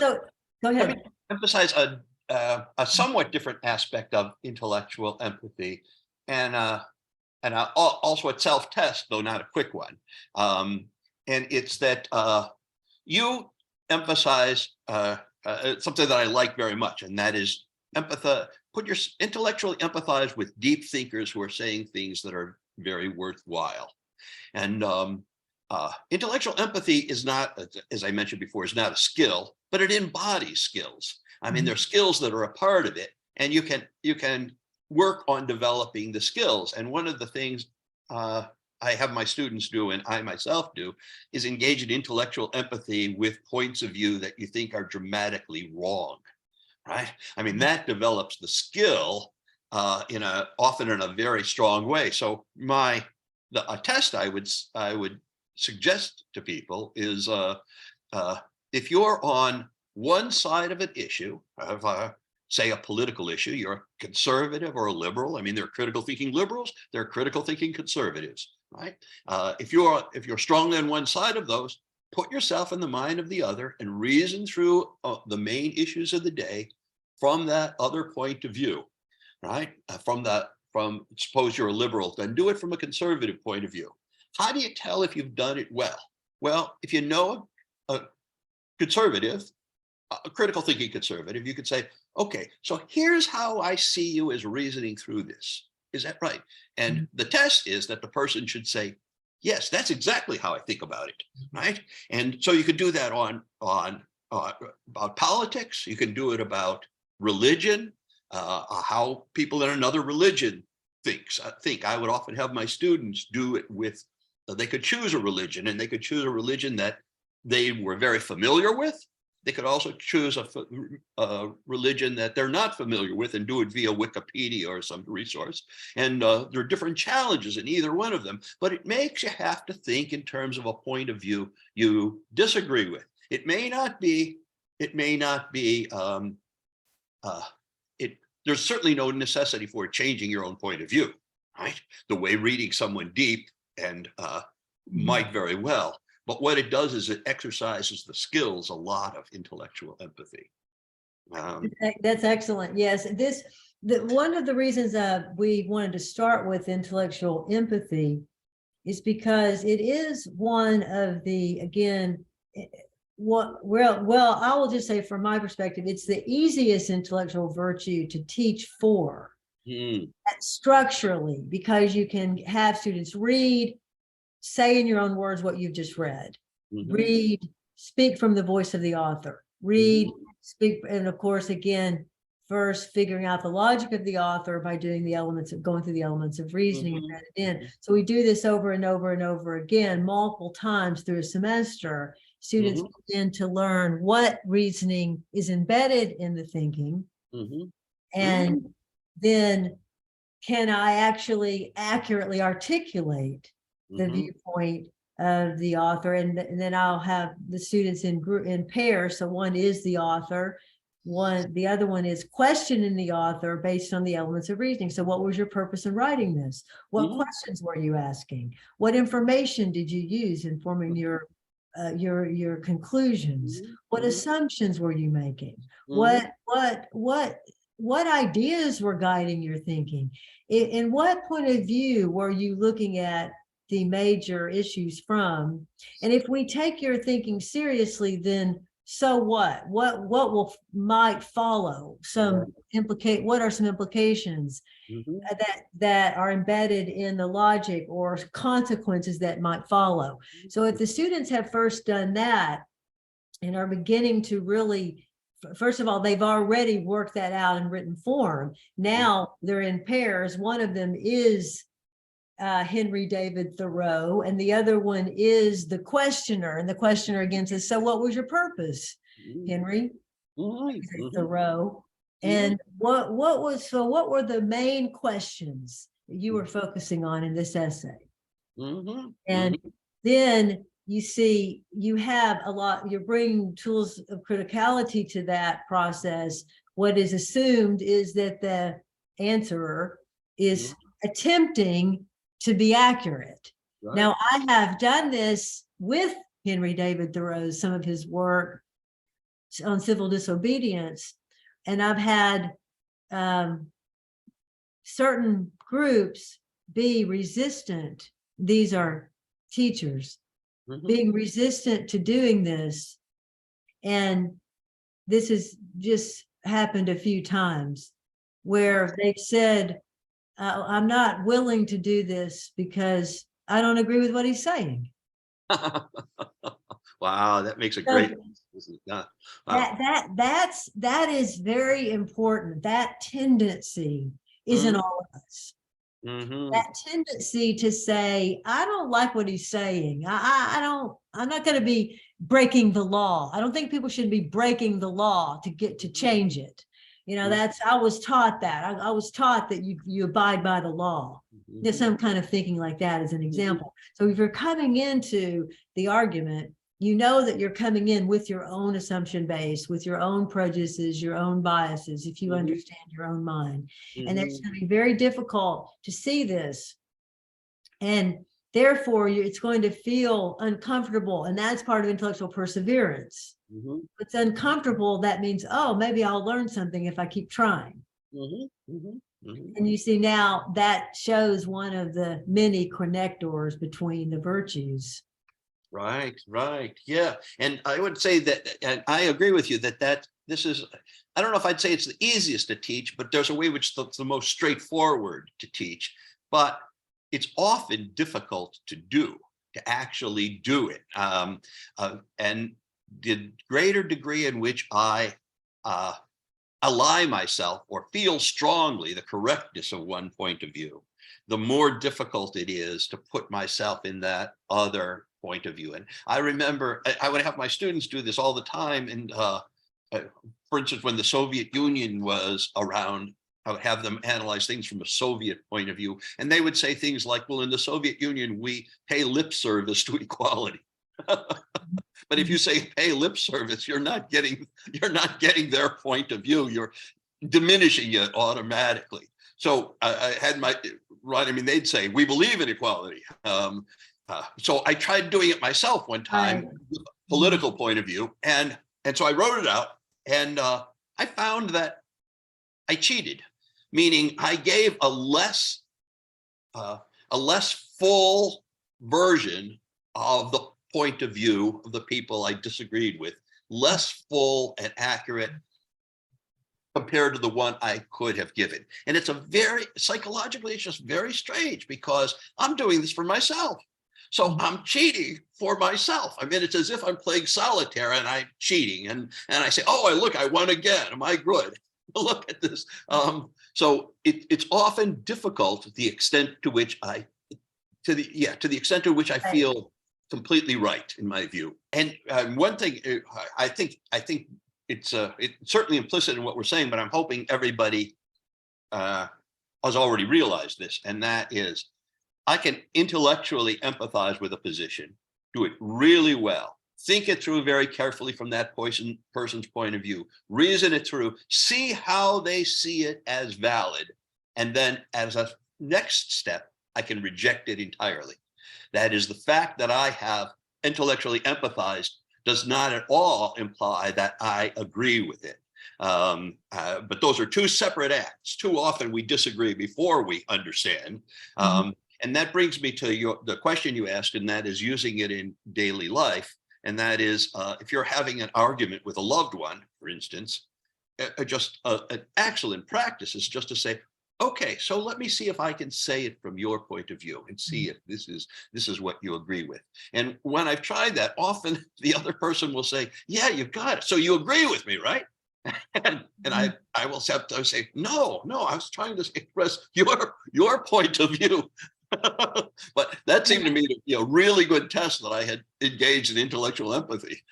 So go Let me ahead. emphasize a somewhat different aspect of intellectual empathy, and also a self-test, though not a quick one. And it's that you emphasize something that I like very much, and that is intellectually empathize with deep thinkers who are saying things that are very worthwhile. And intellectual empathy is not, as I mentioned before, is not a skill, but it embodies skills. I mean, there are skills that are a part of it, and you can work on developing the skills. And one of the things I have my students do, and I myself do, is engage in intellectual empathy with points of view that you think are dramatically wrong, right? I mean, that develops the skill often in a very strong way. So a test I would suggest to people is if you're on one side of an issue, of say a political issue, you're a conservative or a liberal. I mean, there are critical thinking liberals, there are critical thinking conservatives, right? If you're strongly on one side of those, put yourself in the mind of the other and reason through the main issues of the day from that other point of view, right? From suppose you're a liberal, then do it from a conservative point of view. How do you tell if you've done it well? Well, if you know a conservative, a critical thinking conservative, you could say, okay, so here's how I see you as reasoning through this. Is that right? And the test is that the person should say, yes, that's exactly how I think about it, right? And so you could do that on about politics. You can do it about religion, how people in another religion think. I would often have my students do it with, they could choose a religion, and they could choose a religion that they were very familiar with. They could also choose a religion that they're not familiar with and do it via Wikipedia or some resource. And there are different challenges in either one of them, but it makes you have to think in terms of a point of view you disagree with. There's certainly no necessity for changing your own point of view, right? The way reading someone deep and might very well. But what it does is it exercises the skills a lot of intellectual empathy. That's excellent. Yes, one of the reasons we wanted to start with intellectual empathy is because it is one of the, again, well, I will just say from my perspective, it's the easiest intellectual virtue to teach for structurally, because you can have students read, say in your own words what you've just read, read, speak from the voice of the author, read, speak, and of course, again, first figuring out the logic of the author by doing going through the elements of reasoning and that in. So we do this over and over and over again, multiple times through a semester. Students begin to learn what reasoning is embedded in the thinking, and then can I actually accurately articulate the viewpoint of the author, and then I'll have the students in pairs. So one is the author, the other one is questioning the author based on the elements of reasoning. So what was your purpose in writing this? What questions were you asking? What information did you use in forming your conclusions? What assumptions were you making? What ideas were guiding your thinking? In what point of view were you looking at the major issues from? And if we take your thinking seriously, then so what might follow? What are some implications that are embedded in the logic, or consequences that might follow? So if the students have first done that and are beginning to really, first of all, they've already worked that out in written form. Now they're in pairs. One of them is Henry David Thoreau, and the other one is the questioner. And the questioner again says, so what was your purpose, Henry Thoreau? And what were the main questions that you were focusing on in this essay? And then you see, you have you're bringing tools of criticality to that process. What is assumed is that the answerer is attempting to be accurate. Right. Now, I have done this with Henry David Thoreau, some of his work, on civil disobedience, and I've had certain groups be resistant. These are teachers being resistant to doing this. And this has just happened a few times where they've said, I'm not willing to do this because I don't agree with what he's saying. Wow, that makes a great. Wow. That is very important. That tendency is in all of us. That tendency to say, I don't like what he's saying. I'm not going to be breaking the law. I don't think people should be breaking the law to get to change it. You know, I was taught that. I was taught that you abide by the law. There's some kind of thinking like that as an example. So if you're coming into the argument, you know that you're coming in with your own assumption base, with your own prejudices, your own biases, if you understand your own mind. And it's going to be very difficult to see this. And therefore, it's going to feel uncomfortable. And that's part of intellectual perseverance. If it's uncomfortable, that means, oh, maybe I'll learn something if I keep trying. And you see now that shows one of the many connectors between the virtues. Right. Yeah. And I would say that, and I agree with you that this is, I don't know if I'd say it's the easiest to teach, but there's a way which it's the most straightforward to teach, but it's often difficult to do, to actually do it. And the greater degree in which I ally myself or feel strongly the correctness of one point of view, the more difficult it is to put myself in that other point of view. And I remember I would have my students do this all the time. And for instance, when the Soviet Union was around, I would have them analyze things from a Soviet point of view. And they would say things like, well, in the Soviet Union, we pay lip service to equality. But if you say pay lip service, you're not getting their point of view. You're diminishing it automatically. So I had they'd say, we believe in equality. So I tried doing it myself one time, with a political point of view. And so I wrote it out, and I found that I cheated, meaning I gave a less full version of the point of view of the people I disagreed with, less full and accurate compared to the one I could have given. And it's psychologically, it's just very strange because I'm doing this for myself. So I'm cheating for myself. I mean, it's as if I'm playing solitaire and I'm cheating. And I say, oh, I won again. Am I good? Look at this. So it's often difficult to the extent to which I feel completely right in my view. And one thing I think it's certainly implicit in what we're saying, but I'm hoping everybody has already realized this, and that is, I can intellectually empathize with a position, do it really well, think it through very carefully from that person's point of view, reason it through, see how they see it as valid, and then as a next step, I can reject it entirely. That is, the fact that I have intellectually empathized does not at all imply that I agree with it. But those are two separate acts. Too often we disagree before we understand. And that brings me to the question you asked, and that is using it in daily life. And that is, if you're having an argument with a loved one, for instance, just an excellent practice is just to say, okay, so let me see if I can say it from your point of view and see if this is what you agree with. And when I've tried that, often the other person will say, yeah, you got it. So you agree with me, right? and I will have to say, no, I was trying to express your point of view. But that seemed to me to be a really good test that I had engaged in intellectual empathy.